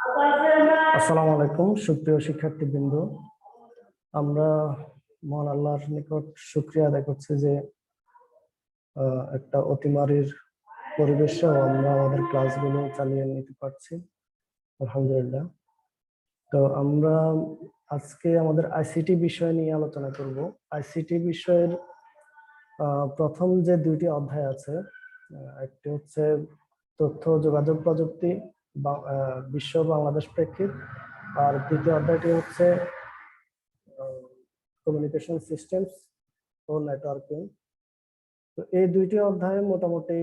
আসসালামু আলাইকুম সুপ্রিয় শিক্ষার্থীবৃন্দ। আমরা মহান আল্লাহর নিকট শুকরিয়া আদায় করছি যে একটা অতিমারির পরিবেশেও আমরা আমাদের ক্লাসগুলো চালিয়ে নিতে পারছি, আলহামদুলিল্লাহ। তো আমরা আজকে আমাদের আইসিটি বিষয় নিয়ে আলোচনা করব। আইসিটি বিষয়ের প্রথম যে দুইটি অধ্যায় আছে, একটি হচ্ছে তথ্য যোগাযোগ প্রযুক্তি বিশ্ব বাংলাদেশ প্রেক্ষিত, আর দ্বিতীয় অধ্যায়টি হচ্ছে কমিউনিকেশন সিস্টেমস ও নেটওয়ার্কিং। তো এই দুইটি অধ্যায়ে মোটামুটি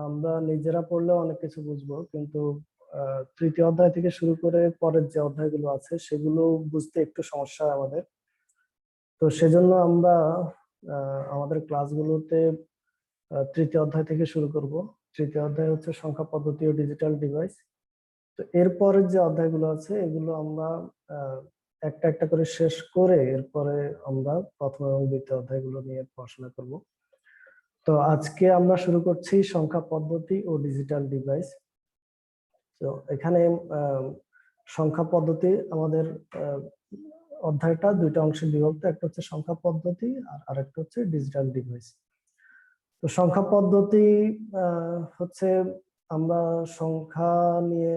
আমরা নিজেরা পড়লেও অনেক কিছু বুঝবো, কিন্তু তৃতীয় অধ্যায় থেকে শুরু করে পরের যে অধ্যায়গুলো আছে সেগুলো বুঝতে একটু সমস্যা হয় আমাদের। তো সেজন্য আমরা আমাদের ক্লাসগুলোতে তৃতীয় অধ্যায় থেকে শুরু করব। তৃতীয় অধ্যায় হচ্ছে সংখ্যা পদ্ধতি ও ডিজিটাল ডিভাইস। তো এরপরের যে অধ্যায়গুলো আছে এগুলো আমরা একটা একটা করে শেষ করে এরপরে আমরা প্রথম এবং দ্বিতীয় অধ্যায়গুলো নিয়ে পড়াশোনা করব। তো আজকে আমরা শুরু করছি সংখ্যা পদ্ধতি ও ডিজিটাল ডিভাইস। তো এখানে সংখ্যা পদ্ধতি আমাদের অধ্যায়টা দুইটা অংশে বিভক্ত, একটা হচ্ছে সংখ্যা পদ্ধতি আর আরেকটা হচ্ছে ডিজিটাল ডিভাইস। তো সংখ্যা পদ্ধতি হচ্ছে আমরা সংখ্যা নিয়ে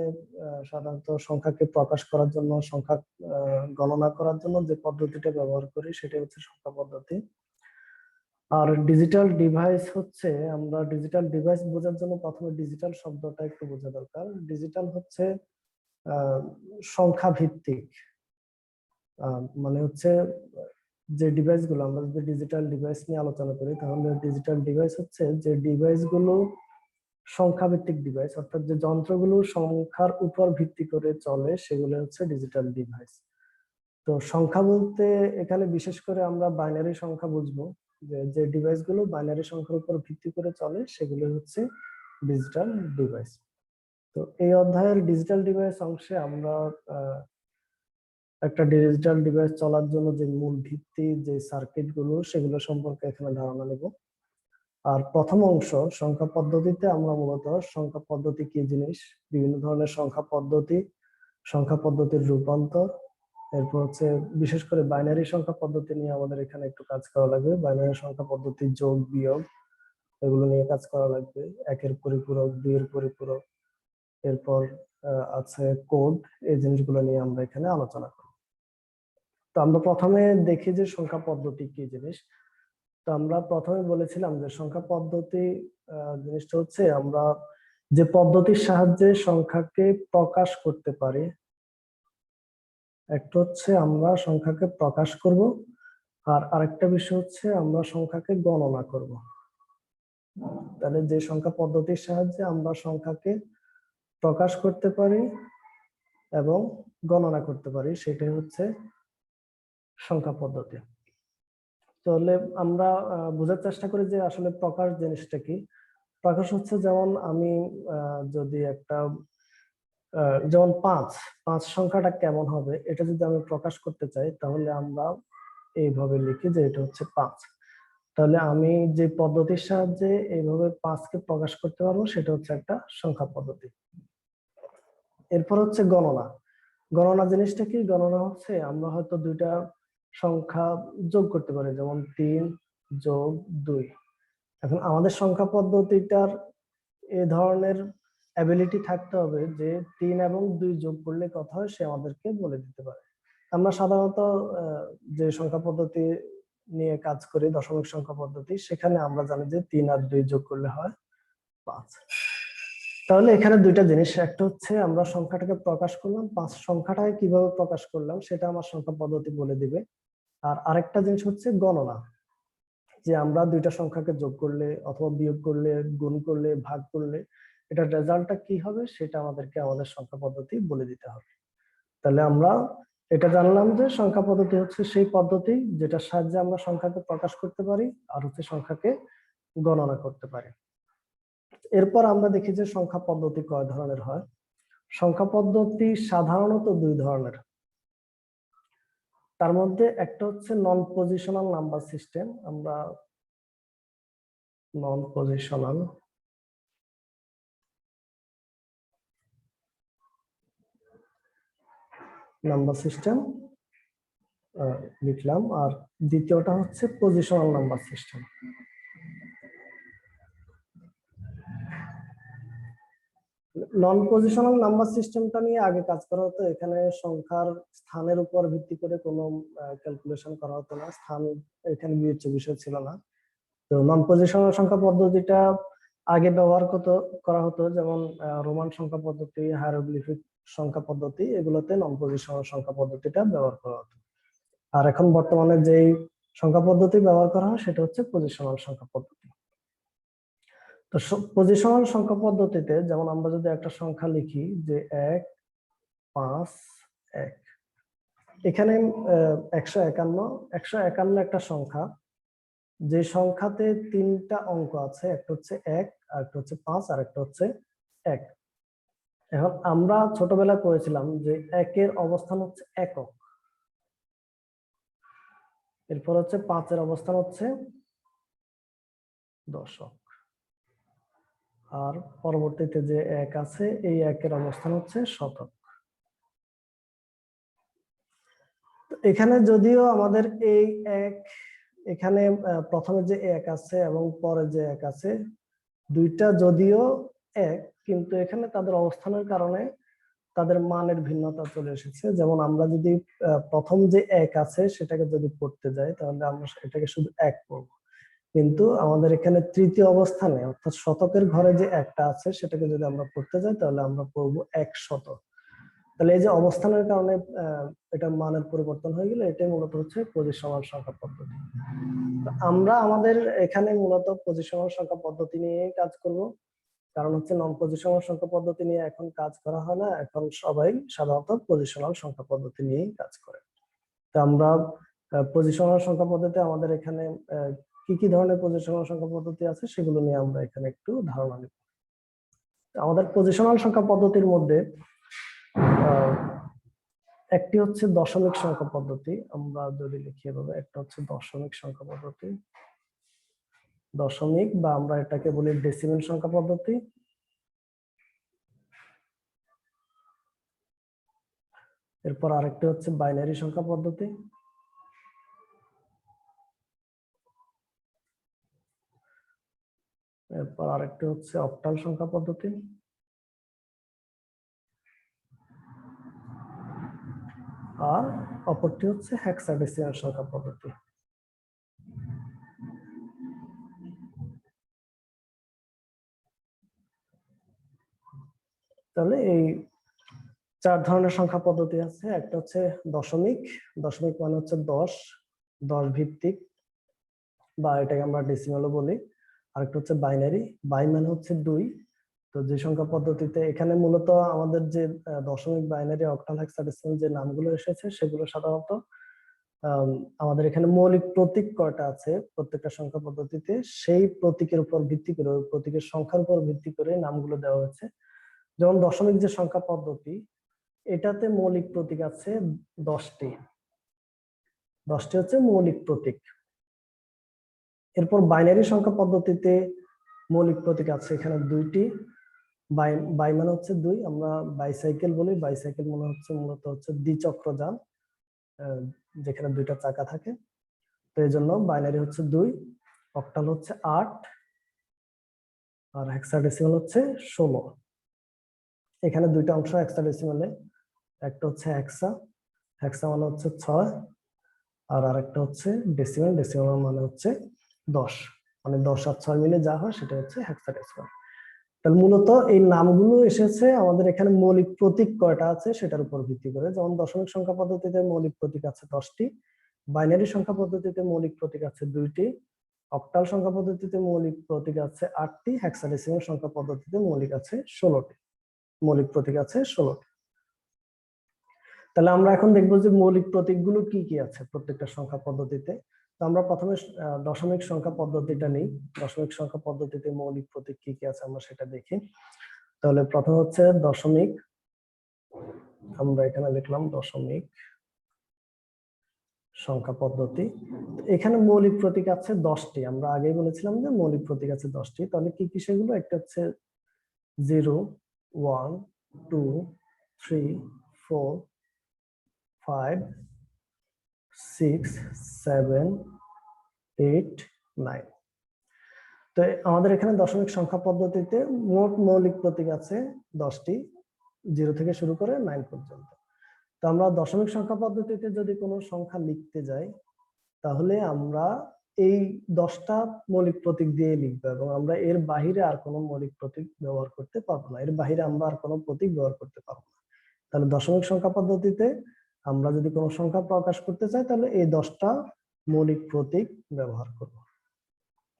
সাধারণত সংখ্যাকে প্রকাশ করার জন্য, সংখ্যা গণনা করার জন্য যে পদ্ধতিটা ব্যবহার করি সেটা হচ্ছে সংখ্যা পদ্ধতি। আর ডিজিটাল ডিভাইস হচ্ছে, আমরা ডিজিটাল ডিভাইস বোঝার জন্য প্রথমে ডিজিটাল শব্দটা একটু বোঝা দরকার। ডিজিটাল হচ্ছে সংখ্যা ভিত্তিক, মানে হচ্ছে যে ডিভাইস গুলো, আমরা যদি ডিজিটাল ডিভাইস নিয়ে আলোচনা করি তাহলে ডিজিটাল ডিভাইস হচ্ছে যে ডিভাইস গুলো সংখ্যা ভিত্তিক ডিভাইস, অর্থাৎ যে যন্ত্রগুলো সংখ্যার উপর ভিত্তি করে চলে সেগুলো হচ্ছে ডিজিটাল ডিভাইস। তো সংখ্যা বলতে এখানে বিশেষ করে আমরা বাইনারি সংখ্যা বুঝবো, যে ডিভাইস গুলো বাইনারি সংখ্যার উপর ভিত্তি করে চলে সেগুলো হচ্ছে ডিজিটাল ডিভাইস। তো এই অধ্যায়ের ডিজিটাল ডিভাইস অংশে আমরা একটা ডিজিটাল ডিভাইস চলার জন্য যে মূল ভিত্তি যে সার্কিট গুলো সেগুলো সম্পর্কে এখানে ধারণা নেব। আর প্রথম অংশ সংখ্যা পদ্ধতিতে আমরা মূলত সংখ্যা পদ্ধতি কি জিনিস, বিভিন্ন ধরনের সংখ্যা পদ্ধতি, সংখ্যা পদ্ধতির রূপান্তর, এরপর হচ্ছে বিশেষ করে বাইনারি সংখ্যা পদ্ধতি নিয়ে আমাদের এখানে একটু কাজ করা লাগবে। বাইনারি সংখ্যা পদ্ধতি যোগ বিয়োগ এগুলো নিয়ে কাজ করা লাগবে, একের পরিপূরক, দুইয়ের পরিপূরক, এরপর আছে কোড, এই জিনিসগুলো নিয়ে আমরা এখানে আলোচনা করব। তো আমরা প্রথমে দেখি যে সংখ্যা পদ্ধতি কি জিনিস। তো আমরা প্রথমে বলেছিলাম যে সংখ্যা পদ্ধতি জিনিসটা হচ্ছে আমরা যে পদ্ধতির সাহায্যে সংখ্যাকে প্রকাশ করতে পারি। একটা হচ্ছে আমরা সংখ্যাকে প্রকাশ করব, আর আরেকটা বিষয় হচ্ছে আমরা সংখ্যাকে গণনা করব। তাহলে যে সংখ্যা পদ্ধতির সাহায্যে আমরা সংখ্যাকে প্রকাশ করতে পারি এবং গণনা করতে পারি সেটাই হচ্ছে সংখ্যা পদ্ধতি। তাহলে আমরা বোঝার চেষ্টা করি যে আসলে প্রকাশ জিনিসটা কি। প্রকাশ হচ্ছে যেমন আমি যদি একটা যেমন পাঁচ সংখ্যাটা কেমন হবে এটা যদি আমি প্রকাশ করতে চাই তাহলে আমরা এইভাবে লিখি যে এটা হচ্ছে 5। তাহলে আমি যে পদ্ধতির সাহায্যে এইভাবে 5কে প্রকাশ করতে পারবো সেটা হচ্ছে একটা সংখ্যা পদ্ধতি। এরপর হচ্ছে গণনা। গণনা জিনিসটা কি? গণনা হচ্ছে আমরা হয়তো দুইটা সংখ্যা যোগ করতে পারি, যেমন 3 যোগ 2। এখন আমাদের সংখ্যা পদ্ধতিটার এ ধরনের অ্যাবিলিটি থাকতে হবে যে 3 এবং 2 যোগ করলে কত হয় সে আমাদেরকে বলে দিতে পারে। আমরা সাধারণত যে সংখ্যা পদ্ধতি নিয়ে কাজ করি, দশমিক সংখ্যা পদ্ধতি, সেখানে আমরা জানি যে 3 আর 2 যোগ করলে হয় 5। তাহলে এখানে দুইটা জিনিস, একটা হচ্ছে আমরা সংখ্যাটাকে প্রকাশ করলাম, 5 সংখ্যাটাকে কিভাবে প্রকাশ করলাম সেটা আমার সংখ্যা পদ্ধতি বলে দিবে। আর আরেকটা জিনিস হচ্ছে গণনা, যে আমরা দুইটা সংখ্যাকে যোগ করলে অথবা বিয়োগ করলে, গুণ করলে, ভাগ করলে এটা রেজাল্টটা কি হবে সেটা আমাদেরকে আমাদের সংখ্যা পদ্ধতি বলে দিতে হবে। তাহলে আমরা এটা জানলাম যে সংখ্যা পদ্ধতি হচ্ছে সেই পদ্ধতি যেটার সাহায্যে আমরা সংখ্যাকে প্রকাশ করতে পারি আর হচ্ছে সংখ্যাকে গণনা করতে পারি। এরপর আমরা দেখি যে সংখ্যা পদ্ধতি কয় ধরনের হয়। সংখ্যা পদ্ধতি সাধারণত দুই ধরনের। তার মধ্যে একটা হচ্ছে নন পজিশনাল নাম্বার সিস্টেম। আমরা নন পজিশনাল নাম্বার সিস্টেম লিখলাম, আর দ্বিতীয়টা হচ্ছে পজিশনাল নাম্বার সিস্টেম। নন পজিশনাল নাম্বার সিস্টেমটা নিয়ে আগে কাজ করা হতো। এখানে সংখ্যার স্থানের উপর ভিত্তি করে কোনো ক্যালকুলেশন করা হতো না, স্থান এখানে বিবেচ্য বিষয় ছিল না। তো নন পজিশনাল সংখ্যা পদ্ধতিটা আগে ব্যবহার করা হতো, যেমন রোমান সংখ্যা পদ্ধতি, হায়ারোগ্লিফিক সংখ্যা পদ্ধতি, এগুলোতে নন পজিশনাল সংখ্যা পদ্ধতিটা ব্যবহার করা হতো। আর এখন বর্তমানে যেই সংখ্যা পদ্ধতি ব্যবহার করা হয় সেটা হচ্ছে পজিশনাল সংখ্যা পদ্ধতি। তো পজিশনাল সংখ্যা পদ্ধতিতে যেমন আমরা যদি একটা সংখ্যা লিখি যে 1, 5, 1, এখানে 151 একটা সংখ্যা, যে সংখ্যাতে 3টা অঙ্ক আছে, একটা হচ্ছে 1, আর একটা হচ্ছে 5, আর একটা হচ্ছে 1। এখন আমরা ছোটবেলায় পড়েছিলাম যে 1-এর অবস্থান হচ্ছে একক, এরপর হচ্ছে 5-এর অবস্থান হচ্ছে দশক, আর পরবর্তীতে যে 1 আছে এই 1-এর অবস্থান হচ্ছে শতক। এখানে যদিও আমাদের এই 1 এখানে প্রথমে যে 1 আছে এবং পরে যে 1 আছে, দুইটা যদিও 1, কিন্তু এখানে তাদের অবস্থানের কারণে তাদের মানের ভিন্নতা চলে এসেছে। যেমন আমরা যদি প্রথম যে 1 আছে সেটাকে যদি পড়তে যাই তাহলে আমরা এটাকে শুধু 1 পড়ব, কিন্তু আমাদের এখানে তৃতীয় অবস্থানে অর্থাৎ শতকের ঘরে যে 1টা আছে সেটাকে যদি আমরা পড়তে যাই তাহলে আমরা পড়বো 100। তাহলে এই যে অবস্থানের কারণে এটা মানের পরিবর্তন হয়ে গেলে এটাই মূলত হচ্ছে পজিশনাল সংখ্যা পদ্ধতি। আমরা আমাদের এখানে মূলত পজিশনাল সংখ্যা পদ্ধতি নিয়ে কাজ করব, কারণ হচ্ছে নন পজিশনাল সংখ্যা পদ্ধতি নিয়ে এখন কাজ করা হয় না, এখন সবাই সাধারণত পজিশনাল সংখ্যা পদ্ধতি নিয়েই কাজ করে। তো আমরা পজিশনাল সংখ্যা পদ্ধতি আমাদের এখানে কি কি ধরনের পজিশনাল সংখ্যা পদ্ধতি আছে সেগুলো নিয়ে আমরা এখানে একটু ধারণা নিব। আমাদের পজিশনাল সংখ্যা পদ্ধতির মধ্যে একটি হচ্ছে দশমিক সংখ্যা পদ্ধতি। আমরা যদি লিখি এভাবে, একটা হচ্ছে দশমিক সংখ্যা পদ্ধতি, দশমিক বা আমরা এটাকে বলি ডেসিমেল সংখ্যা পদ্ধতি। এরপর আরেকটি হচ্ছে বাইনারি সংখ্যা পদ্ধতি। এরপর আরেকটি হচ্ছে অক্টাল সংখ্যা পদ্ধতি। আর অপরটি হচ্ছে হেক্সাডেসিমাল সংখ্যা পদ্ধতি। তাহলে এই 4 ধরনের সংখ্যা পদ্ধতি আছে। একটা হচ্ছে দশমিক, দশমিক মানে হচ্ছে 10 ভিত্তিক, বা এটাকে আমরা ডেসিমালও বলি। আরেকটা হচ্ছে বাইনারি, বাই মানে হচ্ছে 2। তো যে সংখ্যা পদ্ধতিতে এখানে মূলত আমাদের যে দশমিক, বাইনারি, অক্টাল, হেক্সাডেসিমাল যে নামগুলো এসেছে সেগুলো সাধারণত আমাদের এখানে মৌলিক প্রতীক কয়টা আছে প্রত্যেকটা সংখ্যা পদ্ধতিতে সেই প্রতীকের উপর ভিত্তি করে, ওই প্রতীকের সংখ্যার উপর ভিত্তি করে নামগুলো দেওয়া হয়েছে। যেমন দশমিক যে সংখ্যা পদ্ধতি, এটাতে মৌলিক প্রতীক আছে 10টি হচ্ছে মৌলিক প্রতীক। এরপর বাইনারি সংখ্যা পদ্ধতিতে মৌলিক প্রতীক আছে এখানে 2টি। বাই মানে হচ্ছে 2, আমরা বাইসাইকেল বলি। বাইসাইকেল মনে হচ্ছে মূলত হচ্ছে দ্বিচক্রযান, যেখানে 2টা চাকা থাকে, তো এই জন্য বাইনারি হচ্ছে 2। অক্টাল হচ্ছে 8, আর হেক্সাডেসিমাল হচ্ছে 16। এখানে 2টা অংশ হেক্সাডেসিমালে, একটা হচ্ছে হেক্সা মানে হচ্ছে 6, আর আরেকটা হচ্ছে ডেসিমাল, ডেসিমাল মানে হচ্ছে 10, মানে 10 আর 6 মিলে যা হয় সেটা হচ্ছে হেক্সাডেসিমাল। তাহলে মূলত এই নামগুলো এসেছে আমাদের এখানে মৌলিক প্রতীক কয়টা আছে সেটার উপর ভিত্তি করে। যেমন দশমিক সংখ্যা পদ্ধতিতে মৌলিক প্রতীক আছে 10টি, বাইনারি সংখ্যা পদ্ধতিতে মৌলিক প্রতীক আছে 2টি, অক্টাল সংখ্যা পদ্ধতিতে মৌলিক প্রতীক আছে 8টি, হেক্সাডেসিমাল সংখ্যা পদ্ধতিতে মৌলিক প্রতীক আছে 16টি। তাহলে আমরা এখন দেখবো যে মৌলিক প্রতীকগুলো কি কি আছে প্রত্যেকটা সংখ্যা পদ্ধতিতে। তো আমরা প্রথমে দশমিক সংখ্যা পদ্ধতিটা নিই। দশমিক সংখ্যা পদ্ধতিতে মৌলিক প্রতীক কি কি আছে আমরা সেটা দেখি। তাহলে প্রথম হচ্ছে দশমিক, আমরা এখানে লিখলাম দশমিক সংখ্যা পদ্ধতি। এখানে মৌলিক প্রতীক আছে 10টি, আমরা আগেই বলেছিলাম যে মৌলিক প্রতীক আছে 10টি। তাহলে কি কি সেগুলো? একটা হচ্ছে 0, 1, 2, 3, 4, 5 6 7 8 9। তো আমাদের এখানে দশমিক সংখ্যা পদ্ধতিতে মোট মৌলিক প্রতীক আছে 10টি, 0 থেকে শুরু করে 9 পর্যন্ত। তো আমরা দশমিক সংখ্যা পদ্ধতিতে যদি কোনো সংখ্যা লিখতে যাই তাহলে আমরা এই 10টা মৌলিক প্রতীক দিয়ে লিখবো এবং আমরা এর বাহিরে আর কোনো মৌলিক প্রতীক ব্যবহার করতে পারবো না, এর বাহিরে আমরা আর কোনো প্রতীক ব্যবহার করতে পারবো না। তাহলে দশমিক সংখ্যা পদ্ধতিতে আমরা যদি কোনো সংখ্যা প্রকাশ করতে চাই তাহলে এই 10টা মৌলিক প্রতীক ব্যবহার করব।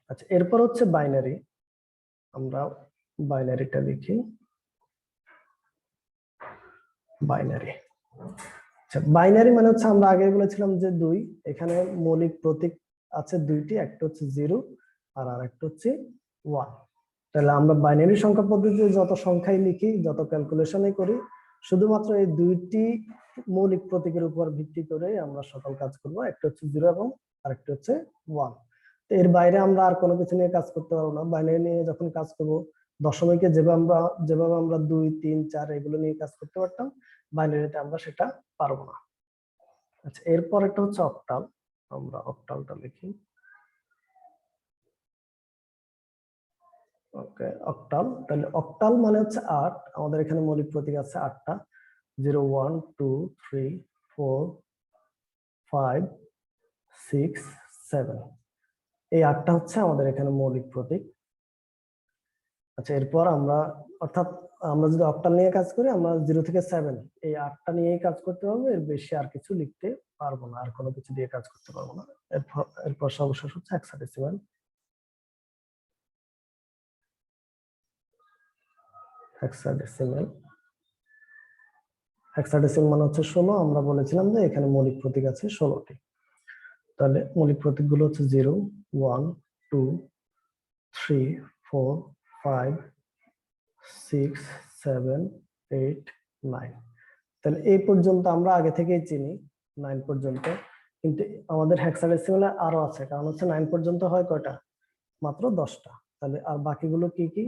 আচ্ছা, এরপর হচ্ছে বাইনারি। আমরা বাইনারিটা লিখি। বাইনারি, আচ্ছা, বাইনারি মানে হচ্ছে আমরা আগে বলেছিলাম যে 2, এখানে মৌলিক প্রতীক আছে 2টি, একটা হচ্ছে 0 আর আরেকটা হচ্ছে 1। তাহলে আমরা বাইনারি সংখ্যা পদ্ধতিতে যত সংখ্যাই লিখি, যত ক্যালকুলেশনই করি, শুধুমাত্র এই 2টি মৌলিক প্রতীকের উপর ভিত্তি করে আমরা সকল কাজ করব। একটা হচ্ছে 0 এবং আরেকটা হচ্ছে 1। তো এর বাইরে আমরা আর কোনো কিছু নিয়ে কাজ করতে পারবো না। বাইনারি নিয়ে যখন কাজ করব, দশমিকে যেভাবে আমরা 2 3 4 এগুলো নিয়ে কাজ করতে পারতাম, বাইনারিতে আমরা সেটা পারবো না। আচ্ছা, এরপর একটা হচ্ছে অক্টাল। আমরা অক্টালটা লিখি। ওকে, অক্টাল। তাহলে অক্টাল মানে হচ্ছে 8। আমাদের এখানে মৌলিক প্রতীক আছে 8টা, 0 1 2 3 4 5 6 7। এই 8টা হচ্ছে আমাদের এখানে মৌলিক প্রতীক। আচ্ছা, এরপর আমরা অর্থাৎ আমরা যদি অক্টাল নিয়ে কাজ করি, আমরা 0 থেকে 7 এই 8টা নিয়েই কাজ করতে পারবো, এর বেশি আর কিছু লিখতে পারবো না, আর কোনো কিছু দিয়ে কাজ করতে পারবো না। এরপর সর্বশেষ হচ্ছে হেক্সাডেসিমাল। হেক্সাডেসিমাল হেক্সাডেসিমাল মানে হচ্ছে 16। আমরা বলেছিলাম যে এখানে মৌলিক প্রতীক আছে 16টি। তাহলে মৌলিক প্রতীক গুলো হচ্ছে 0 1 2 3 4 5 6 7 8 9। তাহলে এই পর্যন্ত আমরা আগে থেকেই চিনি, 9 পর্যন্ত। কিন্তু আমাদের হেক্সাডেসিমালে আরো আছে, কারণ হচ্ছে 9 পর্যন্ত হয় কয়টা? মাত্র 10টা। তাহলে আর বাকিগুলো কি কি?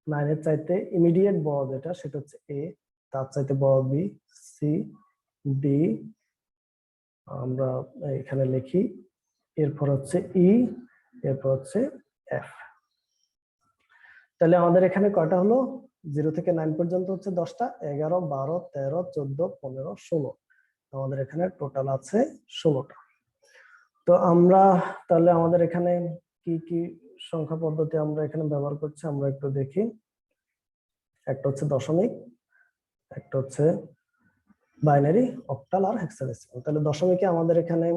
9 এর চাইতে ইমিডিয়েট বড় যেটা, সেটা হচ্ছে এ, তার চাইতে বড় বি, সি, ডি, আমরা এখানে লিখি, এরপর হচ্ছে ই, এরপর হচ্ছে এফ। তাহলে আমাদের এখানে কয়টা হলো? 0 থেকে 9 পর্যন্ত হচ্ছে 10টা, 11 12 13 14 15 16। আমাদের এখানে টোটাল আছে 16টা। তো আমরা তাহলে আমাদের এখানে কি কি সংখ্যা পদ্ধতি আমরা এখানে ব্যবহার করছি আমরা একটু দেখি। একটা হচ্ছে দশমিক, একটা হচ্ছে বাইনারি, অক্টাল আর হেক্সাডেসিমাল। তাহলে দশমিকে আমাদের এখানে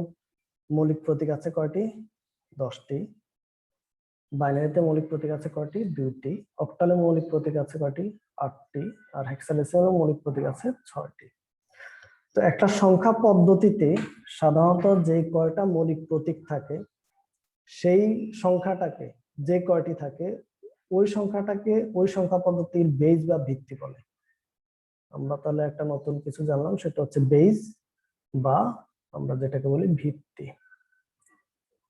মৌলিক প্রতীক আছে কয়টি? 10টি। বাইনারিতে মৌলিক প্রতীক আছে কয়টি? 2টি। অক্টালে মৌলিক প্রতীক আছে কয়টি? 8টি। আর হেক্সাডেসিমালে মৌলিক প্রতীক আছে 6টি। তো একটা সংখ্যা পদ্ধতিতে সাধারণত যে কয়টা মৌলিক প্রতীক থাকে, সেই সংখ্যাটাকে, যে কয়টি থাকে, ওই সংখ্যাটাকে ওই সংখ্যা পদ্ধতির বেজ বা ভিত্তি বলে। আমরা তাহলে একটা নতুন কিছু জানলাম, সেটা হচ্ছে বেজ বা আমরা যেটাকে বলি ভিত্তি।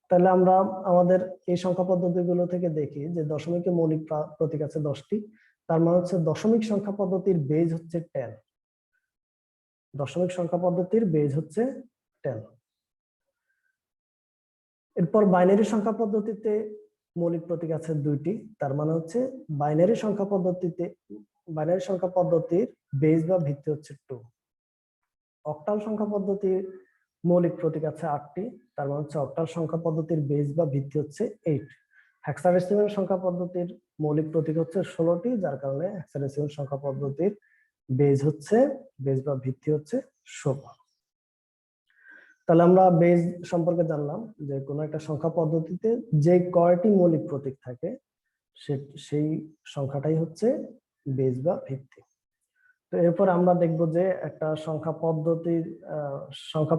তাহলে আমরা আমাদের এই সংখ্যা পদ্ধতিগুলো থেকে দেখি যে দশমিকে মৌলিক প্রতীক আছে 10টি, তার মানে হচ্ছে দশমিক সংখ্যা পদ্ধতির বেজ হচ্ছে 10। দশমিক সংখ্যা পদ্ধতির বেজ হচ্ছে 10। এরপর বাইনারি সংখ্যা পদ্ধতিতে মৌলিক প্রতীক আছে 2টি, তার মানে হচ্ছে বাইনারি সংখ্যা পদ্ধতির বেজ বা ভিত্তি হচ্ছে 2। অক্টাল সংখ্যা পদ্ধতির মৌলিক প্রতীক আছে 8টি, তার মানে হচ্ছে অক্টাল সংখ্যা পদ্ধতির বেজ বা ভিত্তি হচ্ছে 8। হেক্সাডেসিমাল সংখ্যা পদ্ধতির মৌলিক প্রতীক হচ্ছে 16টি, যার কারণে হেক্সাডেসিমাল সংখ্যা পদ্ধতির বেজ বা ভিত্তি হচ্ছে 16। তাহলে আমরা বেজ সম্পর্কে জানলাম যে কোনো একটা সংখ্যা পদ্ধতিতে যে কয়টি মৌলিক প্রতীক থাকে সেই সংখ্যাটাই হচ্ছে বেজ বা ভিত্তি। তো এরপর আমরা দেখব যে একটা সংখ্যা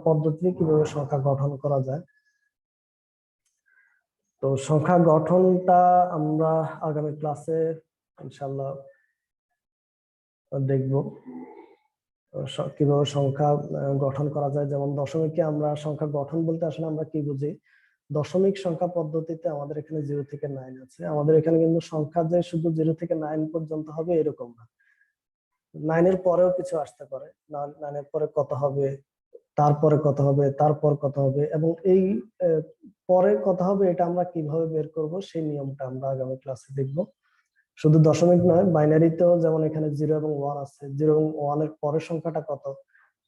পদ্ধতি কিভাবে সংখ্যা গঠন করা যায়। তো সংখ্যা গঠনটা আমরা আগামী ক্লাসে ইনশাআল্লাহ দেখব কিভাবে সংখ্যা গঠন করা যায়। যেমন দশমিকে আমরা সংখ্যা গঠন বলতে আসলে আমরা কি বুঝি? দশমিক সংখ্যা পদ্ধতিতে আমাদের এখানে 0 থেকে 9 আছে, আমাদের এখানে কিন্তু সংখ্যা যে শুধু 0 থেকে 9 পর্যন্ত হবে এরকম না। 9 এর পরেও কিছু আসতে পারে, 9 এর পরে কত হবে, তারপরে কত হবে, তারপর কত হবে, এবং এই পরে কত হবে এটা আমরা কিভাবে বের করব সেই নিয়মটা আমরা আগামী ক্লাসে দেখব। শুধু দশমিক নয়, বাইনারিতেও যেমন এখানে 0 এবং 1 আছে, 0 এবং 1 এর পরের সংখ্যাটা কত,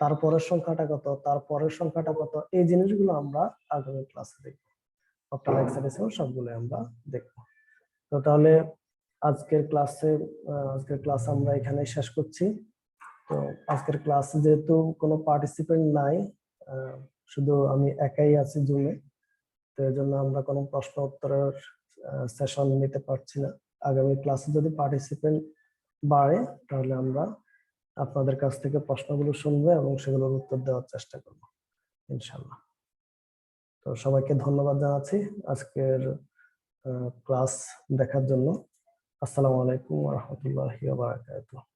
তারপরের সংখ্যাটা কত, তারপরের সংখ্যাটা কত, এই জিনিসগুলো আমরা আগামী ক্লাসে দেখব। অক্টাল হেক্সাডেসিমাল সবগুলো আমরা দেখব। তো তাহলে আজকের ক্লাস আমরা এখানে শেষ করছি। তো আজকের ক্লাস যেহেতু কোনো পার্টিসিপেন্ট নাই, শুধু আমি একাই আছি জুমে, তো এর জন্য আমরা কোনো প্রশ্ন উত্তরের সেশন নিতে পারছি না। আগামী ক্লাসে যদি পার্টিসিপেন্ট বাড়ে তাহলে আমরা আপনাদের কাছ থেকে প্রশ্নগুলো শুনবো এবং সেগুলোর উত্তর দেওয়ার চেষ্টা করব ইনশাআল্লাহ। তো সবাইকে ধন্যবাদ জানাচ্ছি আজকের ক্লাস দেখার জন্য। আসসালামু আলাইকুম ওয়া রাহমাতুল্লাহি ওয়া বারাকাতুহু।